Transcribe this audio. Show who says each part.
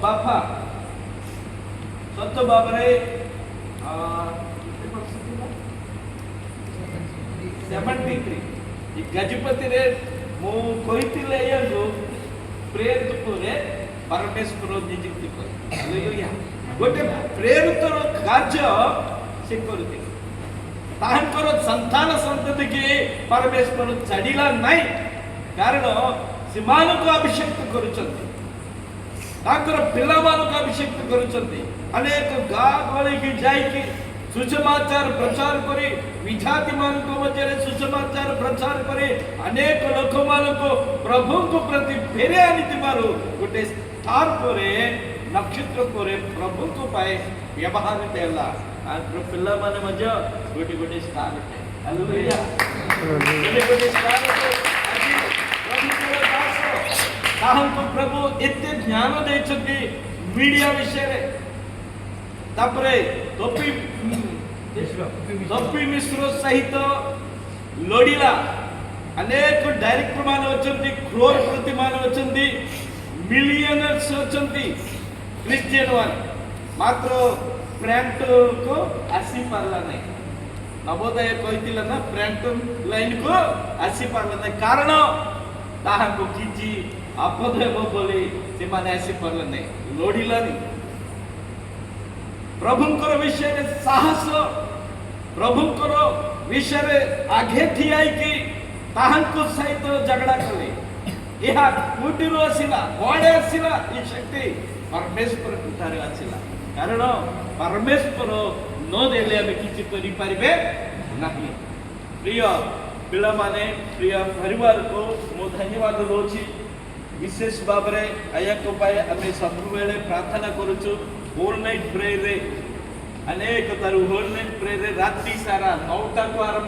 Speaker 1: बापा सत्य भाव में 73 गजपति रे मु कहितिले यो प्रेरित करे परमेश्वर नियुक्ति करे हालेलुया गोटे प्रेरित कार्य से करते तांकर संतान संतति की परमेश्वर छाड़िला नहीं कारण सेमान को अभिषेक करुचंती तांकर पिला मान को अभिषेक करुचंती अनेक गाँ गली की जाइकी सुसमाचार प्रचार करी विजाति मान को मध्य सुसमाचार प्रचार करी अनेक लोक मान को प्रभु को प्रति फेरे आनी मारो गोटे स्टार परे नक्षत्र परे प्रभु को पाए व्यवहार देला आंध्र पिल्ला माने मध्य गोटे गोटे स्टार हालेलुया गोटे गोटे स्टार आज प्रभु को दास ताहन को प्रभु एते ज्ञान देछथि मीडिया विषय रे तापरे तोपी मिश्र सहित लोडिला अनेक डायरेक्टर मान अछंती करोड़पति मान अछंती मिलियनर्स अछंती क्रिश्चियन वन मात्र प्रिंट को आसी पारला नहीं नवोदय कहितिला ना प्रिंट लाइन को आसी पारला नहीं कारण ताहा को किछि आपद हेबो बोली से माने आसी पारला नहीं लोडिला नहीं प्रभुंकर विषय रे साहस प्रभुंकर विषय रे आगे ठियाई की ताहंको सहित झगड़ा कले यह कोटिरो आसिला कोडे आसिला ये शक्ति परमेश्वर कुठारे आसिला कारण परमेश्वर न देले हम किछि करि परिबे नाही प्रिय पिला माने प्रिय परिवार को मो धन्यवाद दोछि विशेष भाव रे आया को पाए हमें सब बेले प्रार्थना करूछु होल नाइट प्रेयर रे अनेक तरु होल नाइट प्रेयर रे रात्रि सारा 9टा को आरंभ